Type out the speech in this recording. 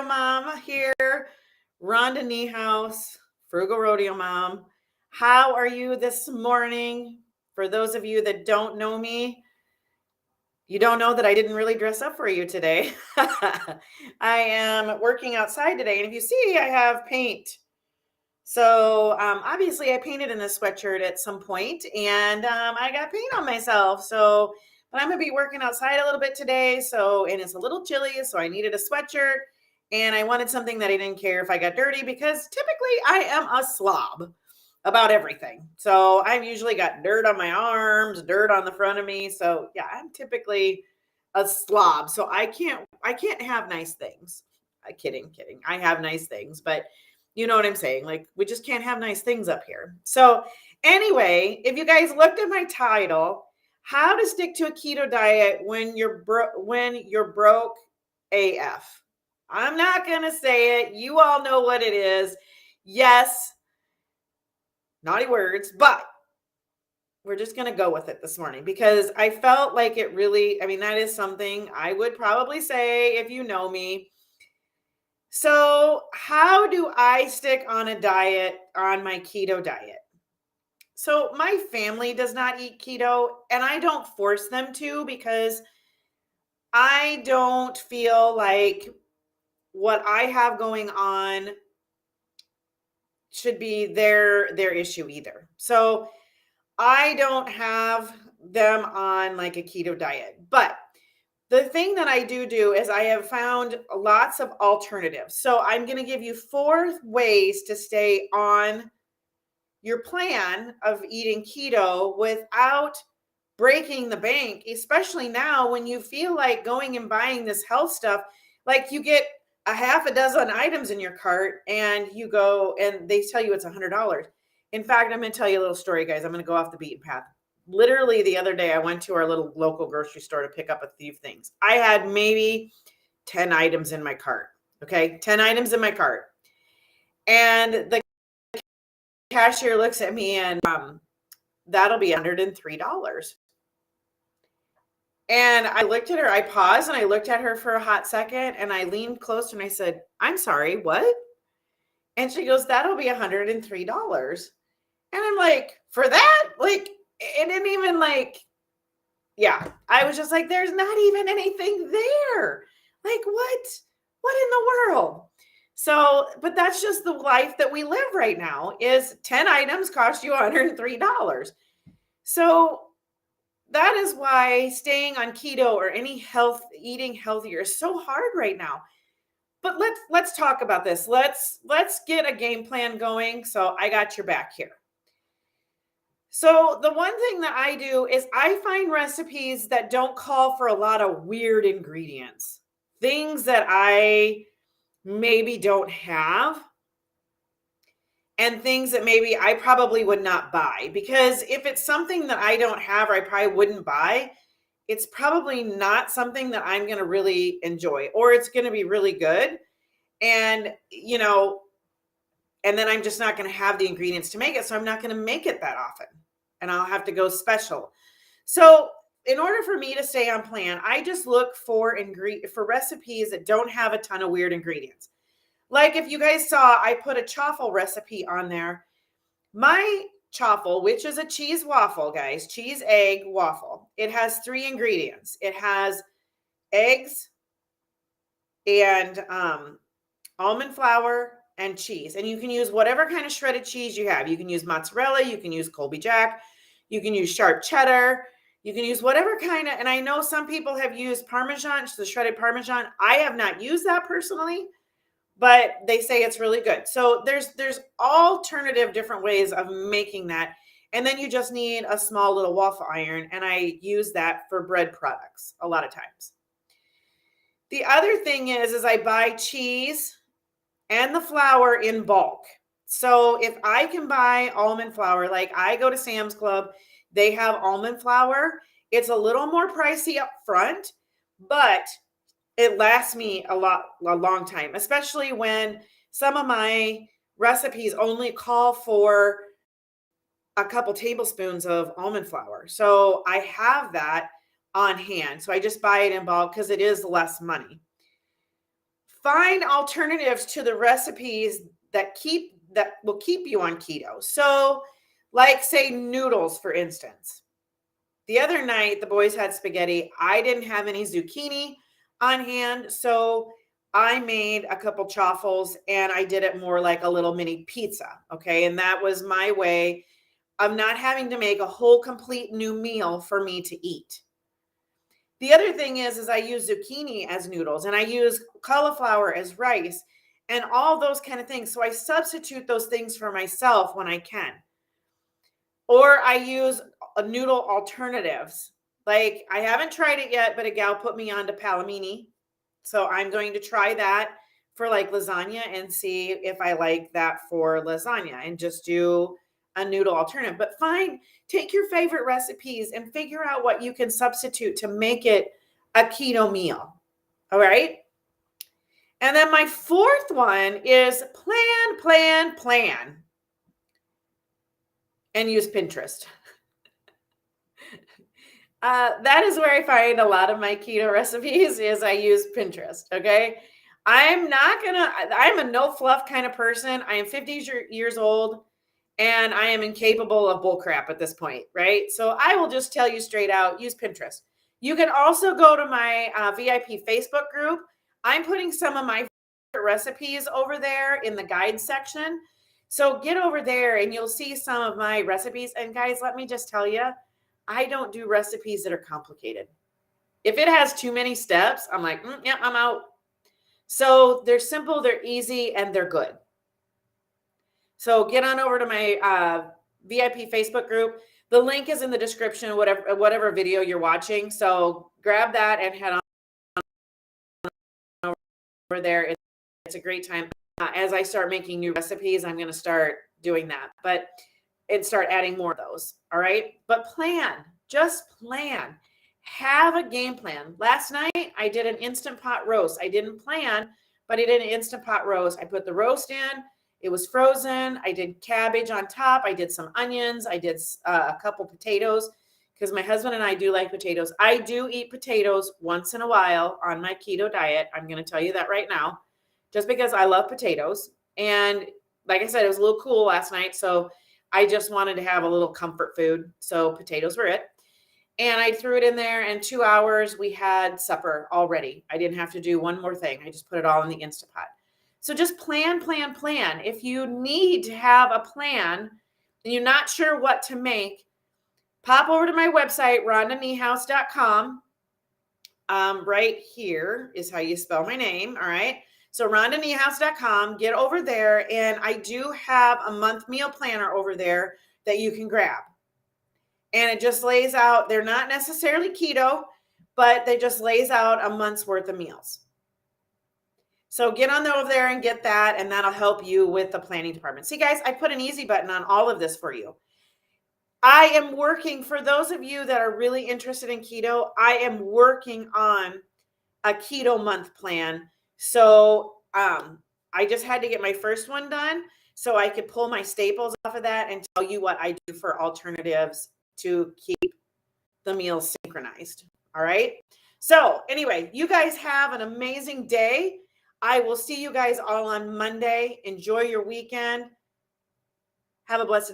Mom here, Rhonda Niehaus, Frugal Rodeo Mom. How are you this morning? For those of you that don't know me, you don't know that I didn't really dress up for you today. I am working outside today, and if you see, I have paint. So obviously, I painted in a sweatshirt at some point, and I got paint on myself. But I'm gonna be working outside a little bit today. And it's a little chilly, so I needed a sweatshirt, and I wanted something that I didn't care if I got dirty because typically I am a slob about everything. So I've usually got dirt on my arms, dirt on the front of me. So yeah, I'm typically a slob. So I can't have nice things. Kidding. I have nice things, but you know what I'm saying? Like, we just can't have nice things up here. So, anyway, if you guys looked at my title, how to stick to a keto diet when you're broke AF. I'm not going to say it. You all know what it is. Yes, naughty words, but we're just going to go with it this morning because I felt like it really, that is something I would probably say if you know me. So, how do I stick on a diet, on my keto diet? So, my family does not eat keto, and I don't force them to because I don't feel like what I have going on should be their issue either. So, I don't have them on like a keto diet. But the thing that I do is I have found lots of alternatives. So I'm going to give you 4 ways to stay on your plan of eating keto without breaking the bank, especially now when you feel like going and buying this health stuff. Like, you get a half a dozen items in your cart and you go and they tell you it's $100. In fact, I'm going to tell you a little story, guys. I'm going to go off the beaten path. Literally the other day, I went to our little local grocery store to pick up a few things. I had maybe 10 items in my cart. Okay, 10 items in my cart. And the cashier looks at me and that'll be $103. And I looked at her, I paused and I looked at her for a hot second and I leaned closer and I said, "I'm sorry, what?" And she goes, "That'll be $103. And I'm like, "For that?" Like, it didn't even yeah, I was just like, there's not even anything there. Like, what? What in the world? So, but that's just the life that we live right now is 10 items cost you $103. So that is why staying on keto or eating healthier is so hard right now. But let's talk about this. Let's get a game plan going. So I got your back here. So the one thing that I do is I find recipes that don't call for a lot of weird ingredients, things that I maybe don't have, and things that maybe I probably would not buy. Because if it's something that I don't have or I probably wouldn't buy, it's probably not something that I'm going to really enjoy, or it's going to be really good. And, and then I'm just not going to have the ingredients to make it. So I'm not going to make it that often. And I'll have to go special. So in order for me to stay on plan, I just look for recipes that don't have a ton of weird ingredients. Like, if you guys saw, I put a chaffle recipe on there. My chaffle, which is a cheese waffle, guys, cheese egg waffle. It has 3 ingredients. It has eggs and almond flour and cheese. And you can use whatever kind of shredded cheese you have. You can use mozzarella, you can use Colby Jack, you can use sharp cheddar, you can use whatever kind of, and I know some people have used Parmesan, the shredded Parmesan. I have not used that personally, but they say it's really good. So there's alternative different ways of making that. And then you just need a small little waffle iron, and I use that for bread products a lot of times. The other thing is I buy cheese and the flour in bulk. So if I can buy almond flour, like I go to Sam's Club, they have almond flour. It's a little more pricey up front, but it lasts me a long time, especially when some of my recipes only call for a couple tablespoons of almond flour. So I have that on hand. So I just buy it in bulk because it is less money. find alternatives to the recipes that will keep you on keto. So, like say noodles, for instance. The other night, the boys had spaghetti. I didn't have any zucchini on hand, so I made a couple chaffles and I did it more like a little mini pizza. Okay. And that was my way of not having to make a whole complete new meal for me to eat. The other thing is I use zucchini as noodles and I use cauliflower as rice and all those kind of things. So I substitute those things for myself when I can. Or I use noodle alternatives. Like I haven't tried it yet, but a gal put me on to palomini. So I'm going to try that for like lasagna and see if I like that for lasagna and just do a noodle alternative. But take your favorite recipes and figure out what you can substitute to make it a keto meal. All right. And then my fourth one is plan, and use Pinterest. That is where I find a lot of my keto recipes is I use Pinterest. Okay. I'm a no fluff kind of person. I am 50 years old and I am incapable of bull crap at this point. Right. So I will just tell you straight out, use Pinterest. You can also go to my VIP Facebook group. I'm putting some of my recipes over there in the guide section. So get over there and you'll see some of my recipes. And guys, let me just tell you, I don't do recipes that are complicated. If it has too many steps, I'm like, yeah, I'm out. So they're simple, they're easy, and they're good. So get on over to my VIP Facebook group. The link is in the description, whatever video you're watching. So grab that and head on over there. It's a great time. As I start making new recipes, I'm going to start doing that. And start adding more of those. All right. But just plan. Have a game plan. Last night, I did an Instant Pot roast. I didn't plan, but I did an Instant Pot roast. I put the roast in. It was frozen. I did cabbage on top. I did some onions. I did a couple potatoes because my husband and I do like potatoes. I do eat potatoes once in a while on my keto diet. I'm going to tell you that right now, just because I love potatoes. And like I said, it was a little cool last night. So I just wanted to have a little comfort food. So potatoes were it. And I threw it in there. And 2 hours, we had supper already. I didn't have to do one more thing. I just put it all in the Instant Pot. So just plan. If you need to have a plan and you're not sure what to make, pop over to my website, rhondaniehaus.com. Right here is how you spell my name. All right. So rhondaniehaus.com, get over there. And I do have a month meal planner over there that you can grab. And it just lays out, they're not necessarily keto, but they just lays out a month's worth of meals. So get on over there and get that, and that'll help you with the planning department. See, guys, I put an easy button on all of this for you. I am working, for those of you that are really interested in keto, I am working on a keto month plan. So I just had to get my first one done so I could pull my staples off of that and tell you what I do for alternatives to keep the meals synchronized. All right. So anyway, you guys have an amazing day. I will see you guys all on Monday. Enjoy your weekend. Have a blessed